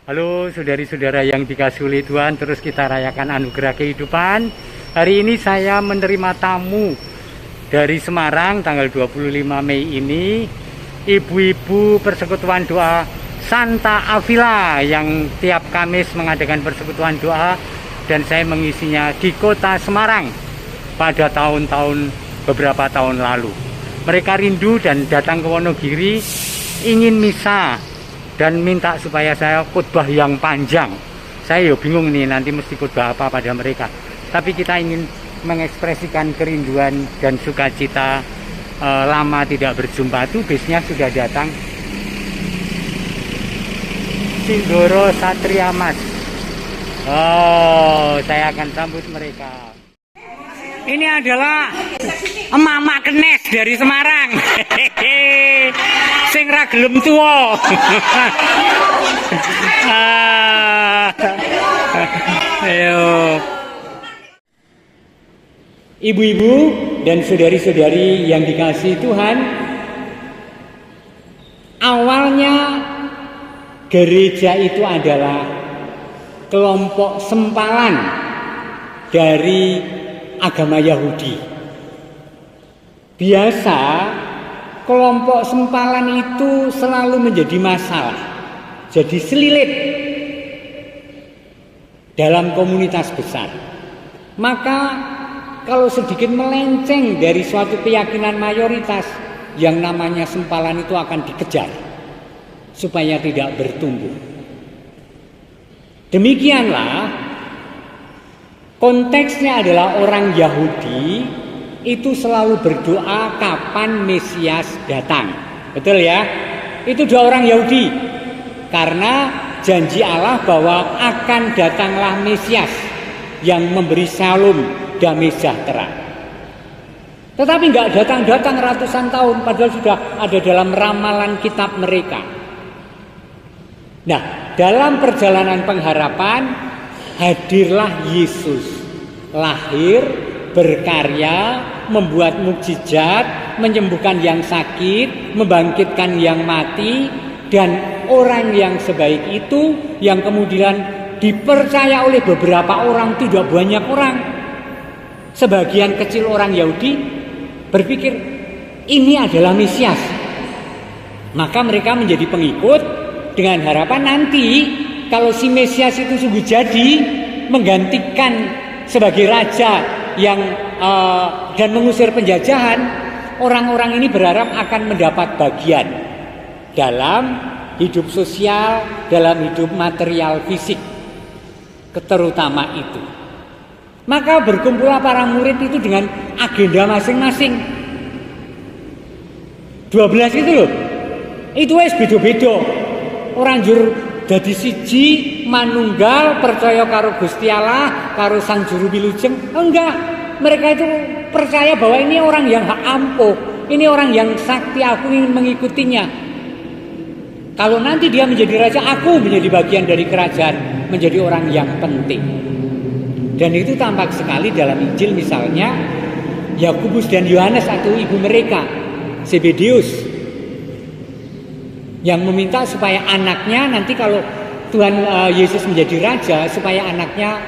Halo saudari-saudara yang dikasihi oleh Tuhan, terus kita rayakan anugerah kehidupan. Hari ini saya menerima tamu dari Semarang tanggal 25 Mei ini, ibu-ibu persekutuan doa Santa Avila yang tiap Kamis mengadakan persekutuan doa, dan saya mengisinya di kota Semarang pada beberapa tahun lalu. Mereka rindu dan datang ke Wonogiri ingin misa dan minta supaya saya khotbah yang panjang. Saya bingung nih nanti mesti khotbah apa pada mereka. Tapi kita ingin mengekspresikan kerinduan dan sukacita lama tidak berjumpa. Itu bisnya sudah datang. Sindoro Satria Mas. Oh, saya akan sambut mereka. Ini adalah emak-emak kenes dari Semarang. Sing ra gelem tuwa. Ayo. Ibu-ibu dan saudari-saudari yang dikasihi Tuhan, awalnya gereja itu adalah kelompok sempalan dari agama Yahudi. Biasa kelompok sempalan itu selalu menjadi masalah, jadi selilit dalam komunitas besar. Maka kalau sedikit melenceng dari suatu keyakinan mayoritas, yang namanya sempalan itu akan dikejar supaya tidak bertumbuh. Demikianlah konteksnya adalah orang Yahudi itu selalu berdoa kapan Mesias datang. Betul ya? Itu doa orang Yahudi. Karena janji Allah bahwa akan datanglah Mesias yang memberi shalom, damai sejahtera. Tetapi nggak datang-datang ratusan tahun, padahal sudah ada dalam ramalan kitab mereka. Nah, dalam perjalanan pengharapan hadirlah Yesus, lahir, berkarya, membuat mukjizat, menyembuhkan yang sakit, membangkitkan yang mati, dan orang yang sebaik itu yang kemudian dipercaya oleh beberapa orang, tidak banyak orang. Sebagian kecil orang Yahudi berpikir ini adalah Mesias. Maka mereka menjadi pengikut dengan harapan nanti kalau si Mesias itu sungguh jadi menggantikan sebagai raja yang dan mengusir penjajahan, orang-orang ini berharap akan mendapat bagian dalam hidup sosial, dalam hidup material fisik, terutama itu. Maka berkumpullah para murid itu dengan agenda masing-masing. 12 itu loh, itu wis beda-beda. Orang jur dadi siji, manunggal, percaya karo Gusti Allah, karo Sang Juru Wilujeng. Enggak, mereka itu percaya bahwa ini orang yang hak ampuh, ini orang yang sakti, aku ingin mengikutinya. Kalau nanti dia menjadi raja, aku menjadi bagian dari kerajaan, menjadi orang yang penting. Dan itu tampak sekali dalam Injil, misalnya Yakobus dan Yohanes atau ibu mereka, Zebedeus, yang meminta supaya anaknya nanti kalau Tuhan Yesus menjadi raja, supaya anaknya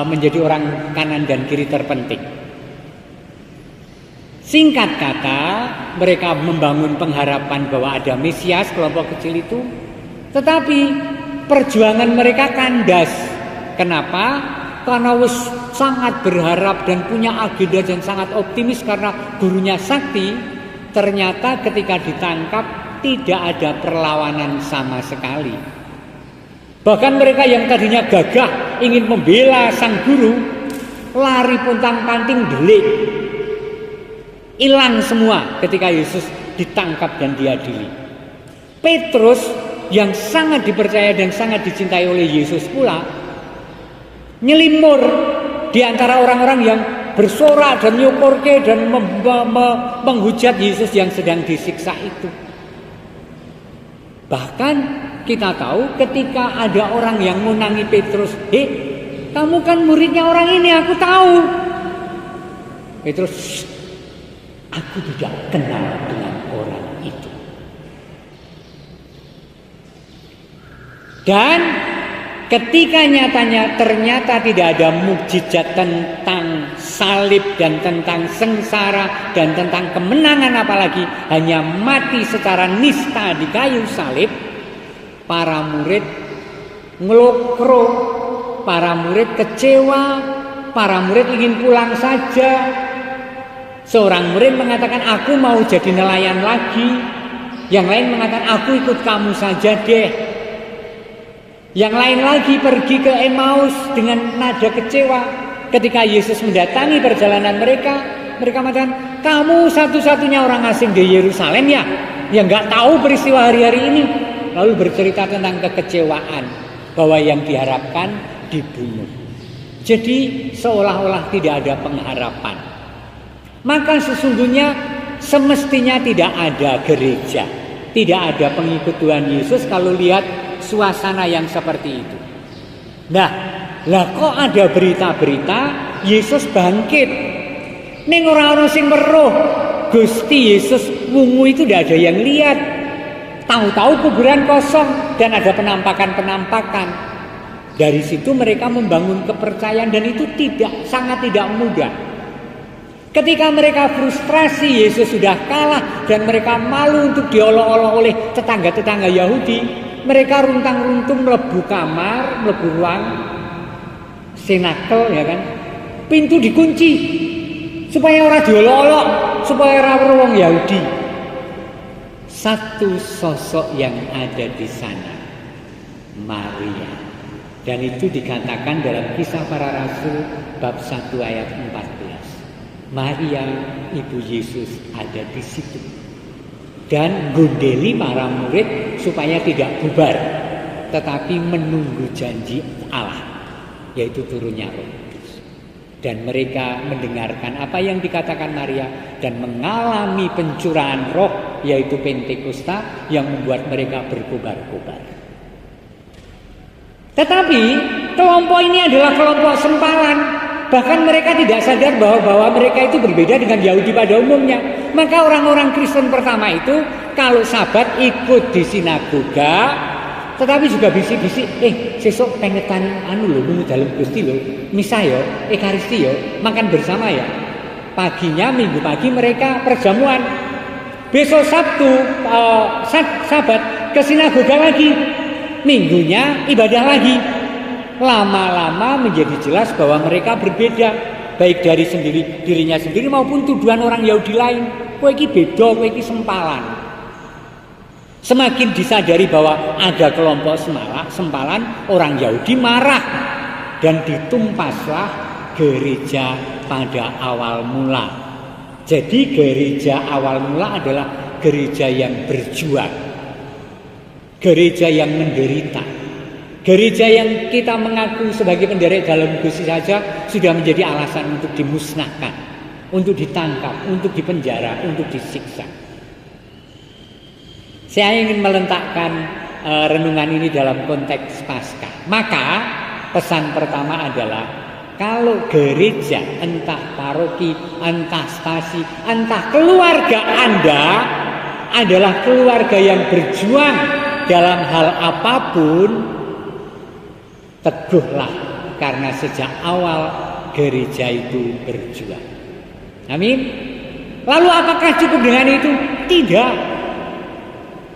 menjadi orang kanan dan kiri terpenting. Singkat kata, mereka membangun pengharapan bahwa ada Mesias, kelompok kecil itu. Tetapi perjuangan mereka kandas. Kenapa? Karena sangat berharap dan punya agenda dan sangat optimis karena gurunya sakti. Ternyata ketika ditangkap tidak ada perlawanan sama sekali. Bahkan mereka yang tadinya gagah ingin membela sang guru, lari puntang-panting delik, hilang semua ketika Yesus ditangkap dan diadili. Petrus yang sangat dipercaya dan sangat dicintai oleh Yesus pula nyelimur di antara orang-orang yang bersorak dan nyukurke dan menghujat Yesus yang sedang disiksa itu. Bahkan kita tahu ketika ada orang yang menangi Petrus, kamu kan muridnya orang ini, aku tahu. Petrus, aku tidak kenal dengan orang itu. Dan ketika nyatanya ternyata tidak ada mukjizat tentang salib dan tentang sengsara dan tentang kemenangan, apalagi hanya mati secara nista di kayu salib, para murid ngelokro, para murid kecewa, para murid ingin pulang saja. Seorang murid mengatakan, aku mau jadi nelayan lagi. Yang lain mengatakan, aku ikut kamu saja deh. Yang lain lagi pergi ke Emmaus dengan nada kecewa. Ketika Yesus mendatangi perjalanan mereka, mereka mengatakan, kamu satu-satunya orang asing di Yerusalem ya, yang nggak tahu peristiwa hari-hari ini. Lalu bercerita tentang kekecewaan bahwa yang diharapkan dibunuh. Jadi seolah-olah tidak ada pengharapan. Maka sesungguhnya semestinya tidak ada gereja, tidak ada pengikut Tuhan Yesus kalau lihat suasana yang seperti itu. Nah, lah kok ada berita-berita Yesus bangkit? Ning orang-orang sing weruh Gusti Yesus wungu itu tidak ada yang lihat. Tahu-tahu kuburan kosong dan ada penampakan-penampakan. Dari situ mereka membangun kepercayaan dan itu sangat tidak mudah. Ketika mereka frustrasi Yesus sudah kalah dan mereka malu untuk diolok-olok oleh tetangga-tetangga Yahudi, mereka runtang-runtung mlebu kamar, mlebu ruang senakel, ya kan? Pintu dikunci supaya orang diolok-olok, supaya orang wong Yahudi. Satu sosok yang ada di sana, Maria. Dan itu dikatakan dalam Kisah Para Rasul bab 1 ayat 14. Maria ibu Yesus ada di situ dan gondeli para murid supaya tidak bubar, tetapi menunggu janji Allah, yaitu turunnya Roh Kudus. Dan mereka mendengarkan apa yang dikatakan Maria dan mengalami pencurahan roh, yaitu Pentakosta, yang membuat mereka berkobar-kobar. Tetapi kelompok ini adalah kelompok sempalan. Bahkan mereka tidak sadar bahwa mereka itu berbeda dengan Yahudi pada umumnya. Maka orang-orang Kristen pertama itu kalau Sabat ikut di sinagoga, tetapi juga bisik-bisik, sesuk pengetan lunga dalam Gusti lho, misa yo, ekaristi yo, makan bersama ya. Paginya Minggu pagi mereka perjamuan. Besok Sabtu Sabat ke sinagoga lagi. Minggunya ibadah lagi. Lama-lama menjadi jelas bahwa mereka berbeda, baik dari dirinya sendiri maupun tuduhan orang Yahudi lain. Kowe iki beda, kowe iki sempalan. Semakin disadari bahwa ada kelompok sempalan, orang Yahudi marah dan ditumpaslah gereja pada awal mula. Jadi gereja awal mula adalah gereja yang berjuang, gereja yang menderita. Gereja yang kita mengaku sebagai penderek dalam Gusti saja sudah menjadi alasan untuk dimusnahkan, untuk ditangkap, untuk dipenjara, untuk disiksa. Saya ingin meletakkan renungan ini dalam konteks Paskah. Maka pesan pertama adalah kalau gereja, entah paroki, entah stasi, entah keluarga Anda adalah keluarga yang berjuang dalam hal apapun, teguhlah, karena sejak awal gereja itu berjuang. Amin. Lalu apakah cukup dengan itu? Tidak.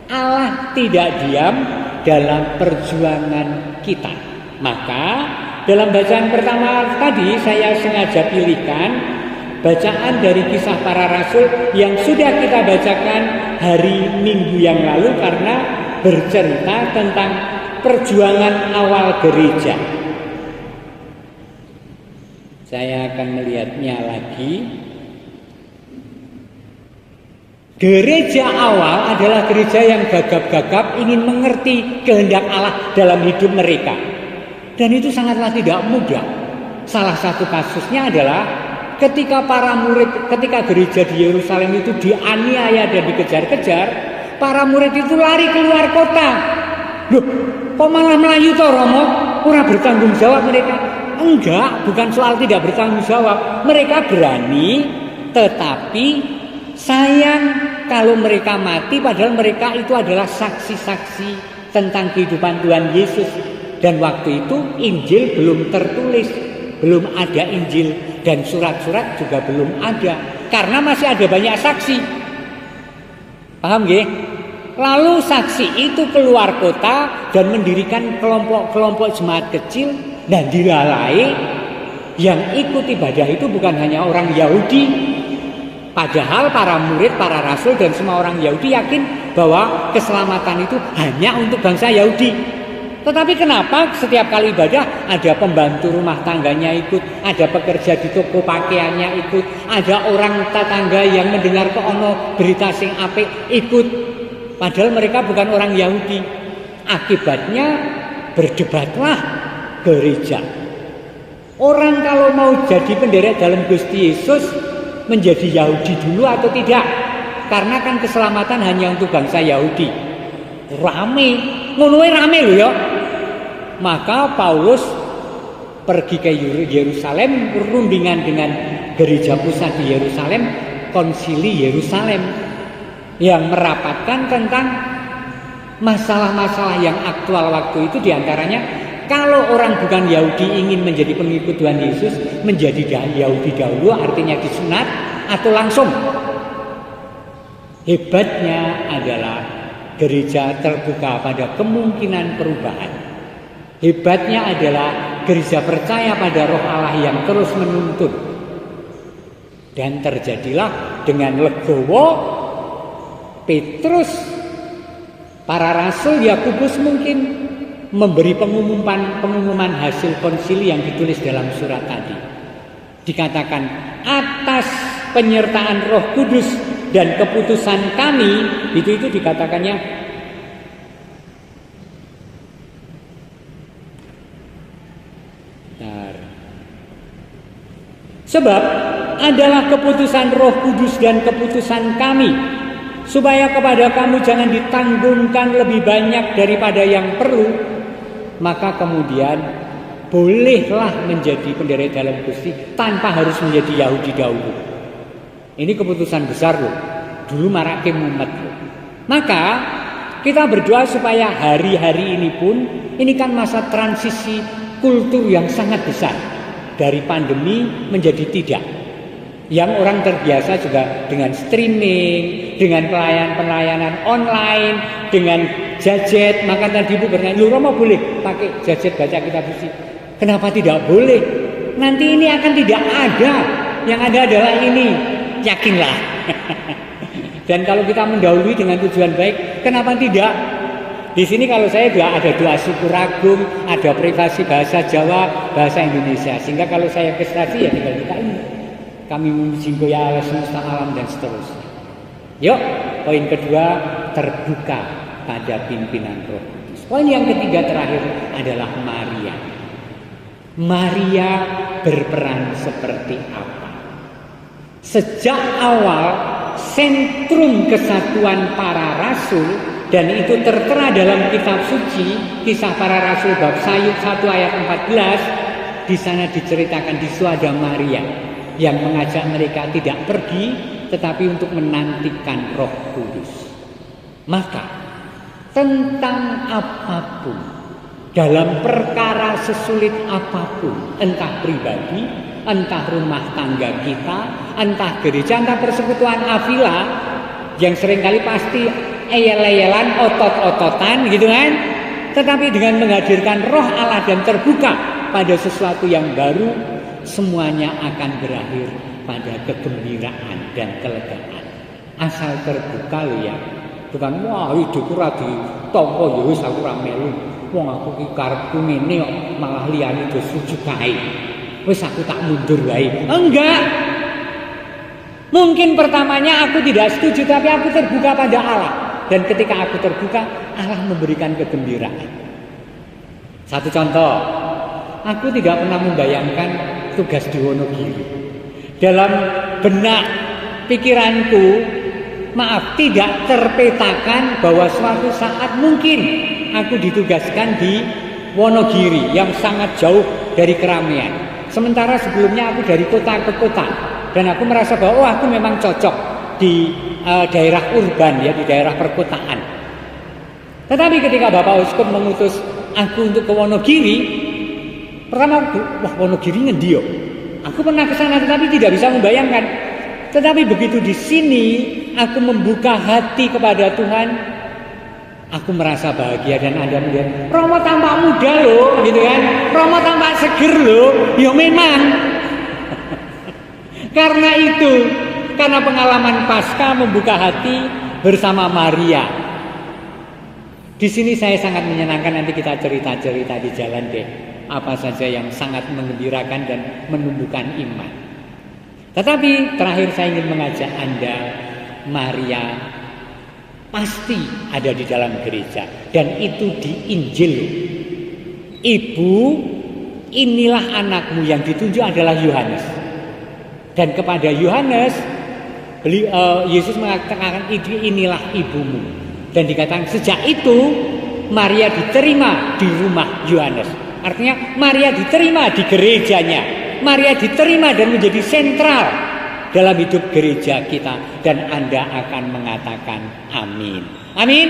Allah tidak diam dalam perjuangan kita. Maka dalam bacaan pertama tadi saya sengaja pilihkan bacaan dari Kisah Para Rasul yang sudah kita bacakan hari Minggu yang lalu karena bercerita tentang perjuangan awal gereja. Saya akan melihatnya lagi. Gereja awal adalah gereja yang gagap-gagap ingin mengerti kehendak Allah dalam hidup mereka. Dan itu sangatlah tidak mudah. Salah satu kasusnya adalah ketika ketika gereja di Yerusalem itu dianiaya dan dikejar-kejar, para murid itu lari keluar kota. Loh, kok malah melayu toh Romo? Kurang bertanggung jawab mereka. Enggak, bukan soal tidak bertanggung jawab. Mereka berani, tetapi sayang kalau mereka mati, padahal mereka itu adalah saksi-saksi tentang kehidupan Tuhan Yesus. Dan waktu itu Injil belum tertulis, belum ada Injil, dan surat-surat juga belum ada, karena masih ada banyak saksi. Paham nggih? Lalu saksi itu keluar kota dan mendirikan kelompok-kelompok jemaat kecil, dan dilalai yang ikut ibadah itu bukan hanya orang Yahudi. Padahal para murid, para rasul, dan semua orang Yahudi yakin bahwa keselamatan itu hanya untuk bangsa Yahudi. Tetapi kenapa setiap kali ibadah ada pembantu rumah tangganya ikut, ada pekerja di toko pakaiannya ikut, ada orang tetangga yang mendengar kok ono berita sing apik ikut, padahal mereka bukan orang Yahudi. Akibatnya berdebatlah gereja. Orang kalau mau jadi penderet dalam Gusti Yesus menjadi Yahudi dulu atau tidak? Karena kan keselamatan hanya untuk bangsa Yahudi. Rame, ngonoe rame loh ya. Maka Paulus pergi ke Yerusalem, rundingan dengan gereja pusat di Yerusalem, konsili Yerusalem, yang merapatkan tentang masalah-masalah yang aktual waktu itu. Diantaranya, kalau orang bukan Yahudi ingin menjadi pengikut Tuhan Yesus, menjadi Yahudi dahulu, artinya disunat atau langsung. Hebatnya adalah gereja terbuka pada kemungkinan perubahan. Hebatnya adalah gereja percaya pada Roh Allah yang terus menuntun. Dan terjadilah dengan legowo Petrus, para rasul, Yakobus mungkin memberi pengumuman hasil konsili yang ditulis dalam surat tadi. Dikatakan atas penyertaan Roh Kudus dan keputusan kami, itu dikatakannya sebab adalah keputusan Roh Kudus dan keputusan kami, supaya kepada kamu jangan ditanggungkan lebih banyak daripada yang perlu, maka kemudian bolehlah menjadi penderet dalam Gusti tanpa harus menjadi Yahudi dahulu. Ini keputusan besar loh. Dulu marake mumet loh. Maka kita berdoa supaya hari-hari ini pun, ini kan masa transisi kultur yang sangat besar. Dari pandemi menjadi tidak. Yang orang terbiasa juga dengan streaming, dengan pelayanan online, dengan gadget. Maka tadi Ibu bertanya, lu Romo boleh pakai gadget baca kitab suci? Kenapa tidak boleh? Nanti ini akan tidak ada. Yang ada adalah ini. Yakinlah. Dan kalau kita mendahului dengan tujuan baik, kenapa tidak? Di sini kalau saya ada doa syukur agung, ada privasi bahasa Jawa, bahasa Indonesia. Sehingga kalau saya prestasi ya tinggal kita ini. Kami memuji ya Allah semesta alam dan seterusnya. Yuk, poin kedua, terbuka pada pimpinan Roh Kudus. Poin yang ketiga terakhir adalah Maria. Maria berperan seperti apa? Sejak awal sentrum kesatuan para rasul, dan itu tertera dalam kitab suci, Kisah Para Rasul bab 1 ayat 14. Di sana diceritakan di situ ada Maria yang mengajak mereka tidak pergi, tetapi untuk menantikan Roh Kudus. Maka tentang apapun, dalam perkara sesulit apapun, entah pribadi, entah rumah tangga kita, entah gereja, entah persekutuan Avila, yang seringkali pasti eyel-eyelan, otot-ototan gitu kan. Tetapi dengan menghadirkan Roh Allah dan terbuka pada sesuatu yang baru, semuanya akan berakhir pada kegembiraan dan kelegaan. Asal terbuka loh ya. Bukan wah hidupku ra ditampa ya wis aku ra melu. Wong aku ki karepku ngene kok malah liyane do sujud kae. Wis aku tak mundur wae. Enggak. Mungkin pertamanya aku tidak setuju, tapi aku terbuka pada Allah. Dan ketika aku terbuka, Allah memberikan kegembiraan. Satu contoh, aku tidak pernah membayangkan tugas di Wonogiri. Dalam benak pikiranku, maaf, tidak terpetakan bahwa suatu saat mungkin aku ditugaskan di Wonogiri yang sangat jauh dari keramaian. Sementara sebelumnya aku dari kota ke kota. Dan aku merasa bahwa aku memang cocok di daerah urban ya, di daerah perkotaan. Tetapi ketika Bapak Uskup mengutus aku untuk ke Wonogiri, pertama aku, wah Wonogiri ngendi yo? Aku pernah ke sana tetapi tidak bisa membayangkan. Tetapi begitu di sini aku membuka hati kepada Tuhan, aku merasa bahagia. Dan Anda melihat Romo tampak muda loh, gitu kan? Romo tampak seger loh. Ya memang. Karena itu, karena pengalaman Paskah membuka hati bersama Maria. Di sini saya sangat menyenangkan, nanti kita cerita-cerita di jalan deh. Apa saja yang sangat menggembirakan dan menumbuhkan iman. Tetapi terakhir saya ingin mengajak Anda, Maria pasti ada di dalam gereja. Dan itu di Injil. Ibu, inilah anakmu, yang ditunjuk adalah Yohanes. Dan kepada Yohanes, Yesus mengatakan, inilah ibumu. Dan dikatakan sejak itu Maria diterima di rumah Yohanes. Artinya Maria diterima di gerejanya. Maria diterima dan menjadi sentral dalam hidup gereja kita. Dan Anda akan mengatakan amin. Amin.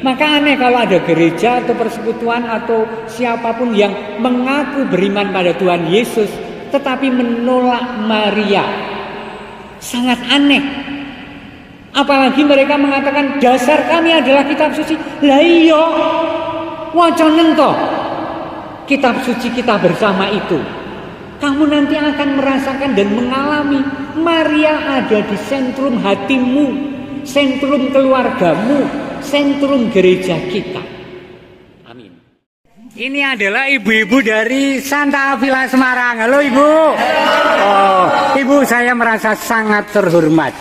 Maka aneh kalau ada gereja atau persekutuan atau siapapun yang mengaku beriman pada Tuhan Yesus tetapi menolak Maria. Sangat aneh. Apalagi mereka mengatakan dasar kami adalah kitab suci. Lah iya, waconen toh kitab suci kita bersama itu. Kamu nanti akan merasakan dan mengalami Maria ada di sentrum hatimu, sentrum keluargamu, sentrum gereja kita. Amin. Ini adalah ibu-ibu dari Santa Avila Semarang. Halo Ibu. Oh, Ibu, saya merasa sangat terhormat.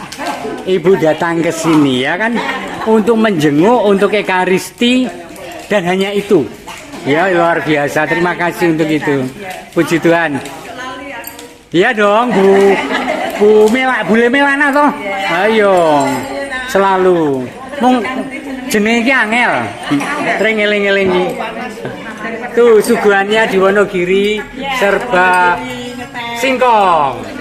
Ibu datang ke sini ya kan untuk menjenguk, untuk ekaristi, dan hanya itu. Ya luar biasa. Terima kasih untuk itu. Puji Tuhan. Iya dong Bu Bule Melana toh. Ayo selalu. Mung jenenge iki angel. Ring-eling-elingi. Tuh suguhannya di Wonogiri serba singkong.